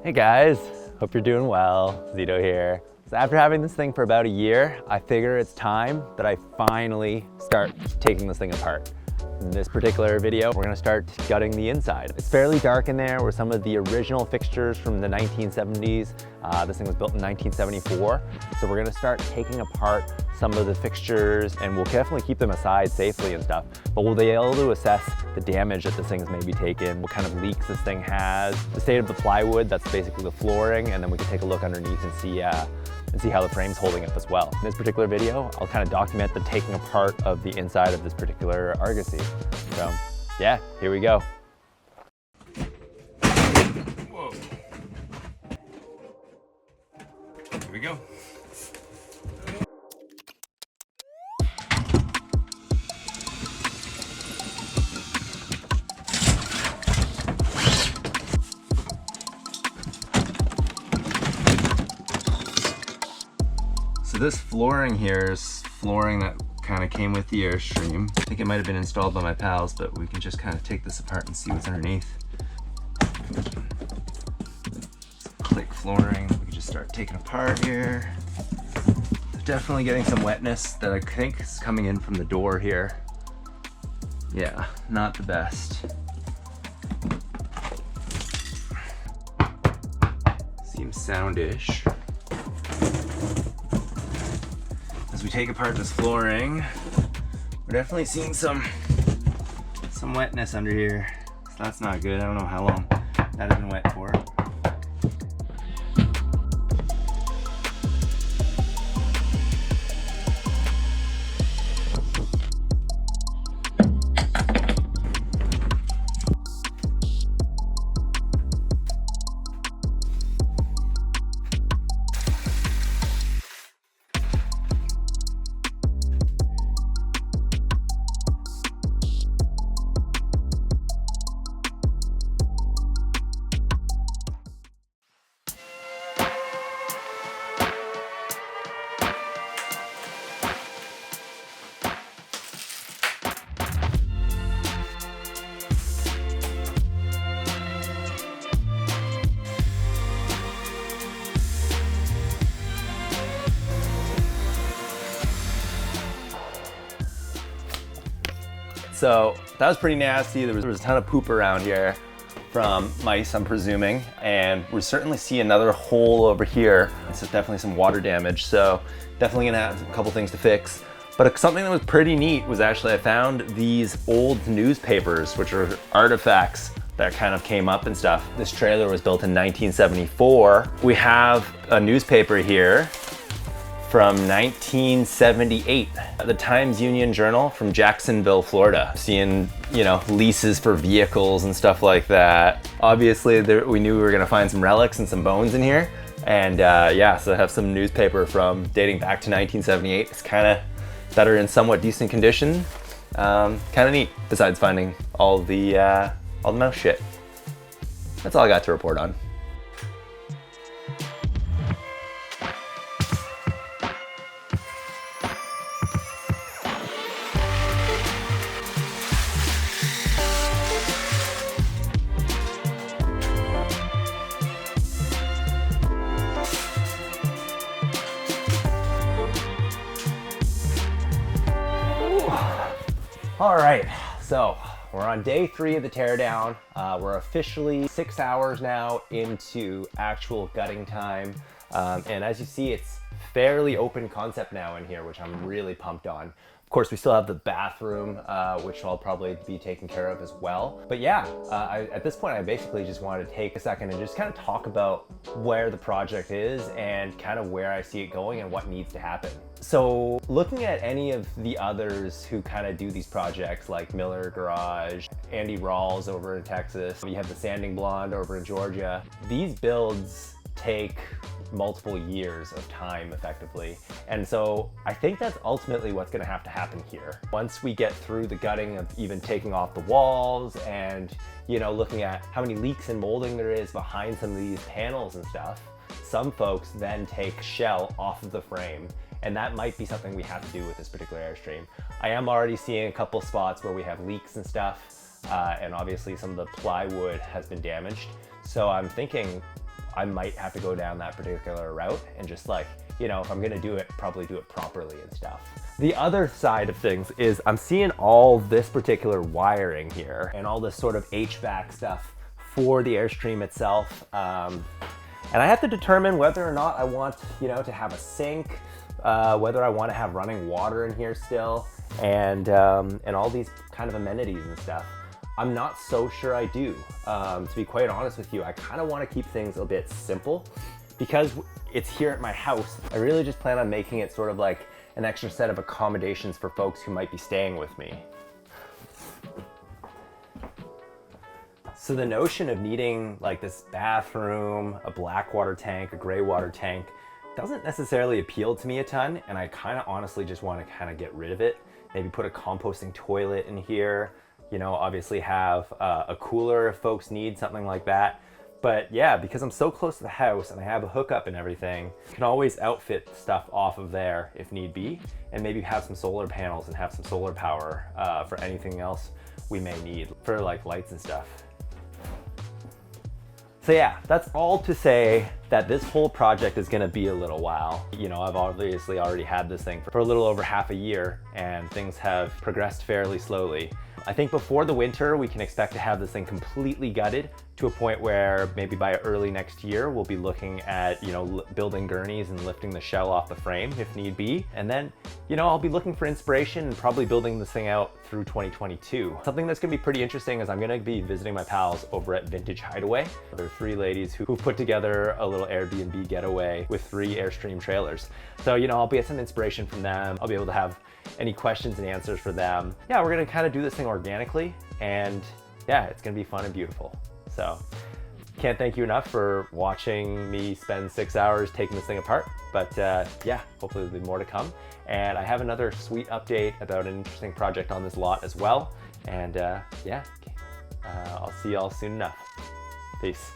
Hey guys, hope you're doing well. Zito here. So after having this thing for about a year, I figure it's time that I finally start taking this thing apart. In this particular video, we're gonna start gutting the inside. It's fairly dark in there with some of the original fixtures from the 1970s. This thing was built in 1974. So we're gonna start taking apart some of the fixtures, and we'll definitely keep them aside safely and stuff, but we'll be able to assess the damage that this thing has maybe taken, what kind of leaks this thing has, the state of the plywood, that's basically the flooring, and then we can take a look underneath and see how the frame's holding up as well. In this particular video, I'll kind of document the taking apart of the inside of this particular Argosy. So yeah, here we go. Whoa. Here we go. So this flooring here is flooring that kind of came with the Airstream. I think it might have been installed by my pals, but we can just kind of take this apart and see what's underneath. Click flooring, we can just start taking apart here. Definitely getting some wetness that I think is coming in from the door here. Yeah, not the best. Seems soundish. As we take apart this flooring, we're definitely seeing some wetness under here. So that's not good. I don't know how long that has been wet for. So that was pretty nasty. There was a ton of poop around here from mice, I'm presuming, and we certainly see another hole over here. This is definitely some water damage, so definitely gonna have a couple things to fix. But something that was pretty neat was actually I found these old newspapers, which are artifacts that kind of came up and stuff. This trailer was built in 1974. We have a newspaper here from 1978, the Times-Union Journal from Jacksonville, Florida. Seeing, you know, leases for vehicles and stuff like that. Obviously, we knew we were gonna find some relics and some bones in here. And yeah, so I have some newspaper from dating back to 1978. It's kind of that are in somewhat decent condition. Kind of neat, besides finding all the mouse shit. That's all I got to report on. All right, so we're on day 3 of the teardown. We're officially 6 hours now into actual gutting time. And as you see, it's fairly open concept now in here, which I'm really pumped on. Of course, we still have the bathroom, which I'll probably be taking care of as well. But yeah, at this point, I basically just wanted to take a second and just kind of talk about where the project is and kind of where I see it going and what needs to happen. So looking at any of the others who kind of do these projects like Miller Garage, Andy Rawls over in Texas, you have the Sanding Blonde over in Georgia. These builds take multiple years of time effectively. And so I think that's ultimately what's gonna have to happen here. Once we get through the gutting of even taking off the walls and, you know, looking at how many leaks and molding there is behind some of these panels and stuff, some folks then take shell off of the frame. And that might be something we have to do with this particular Airstream. I am already seeing a couple spots where we have leaks and stuff, and obviously some of the plywood has been damaged. So I'm thinking I might have to go down that particular route and just like, you know, if I'm gonna do it, probably do it properly and stuff. The other side of things is I'm seeing all this particular wiring here and all this sort of HVAC stuff for the Airstream itself. And I have to determine whether or not I want, you know, to have a sink, whether I want to have running water in here still, and all these kind of amenities and stuff. I'm not so sure I do. To be quite honest with you, I kind of want to keep things a bit simple because it's here at my house. I really just plan on making it sort of like an extra set of accommodations for folks who might be staying with me. So the notion of needing like this bathroom, a black water tank, a gray water tank, doesn't necessarily appeal to me a ton, and I kind of honestly just want to kind of get rid of it. Maybe put a composting toilet in here, you know, obviously have a cooler if folks need something like that. But yeah, because I'm so close to the house and I have a hookup and everything, you can always outfit stuff off of there if need be, and maybe have some solar panels and have some solar power for anything else we may need for like lights and stuff. So yeah, that's all to say that this whole project is gonna be a little while. You know, I've obviously already had this thing for a little over half a year and things have progressed fairly slowly. I think before the winter, we can expect to have this thing completely gutted to a point where maybe by early next year, we'll be looking at, you know, building gurneys and lifting the shell off the frame if need be. And then, you know, I'll be looking for inspiration and probably building this thing out through 2022. Something that's gonna be pretty interesting is I'm gonna be visiting my pals over at Vintage Hideaway. There are 3 ladies who put together a little Airbnb getaway with 3 Airstream trailers. So, you know, I'll get some inspiration from them. I'll be able to have any questions and answers for them. Yeah, we're gonna kind of do this thing organically, and yeah, it's gonna be fun and beautiful. So, can't thank you enough for watching me spend 6 hours taking this thing apart, but yeah, hopefully there'll be more to come. And I have another sweet update about an interesting project on this lot as well. And yeah, I'll see y'all soon enough. Peace.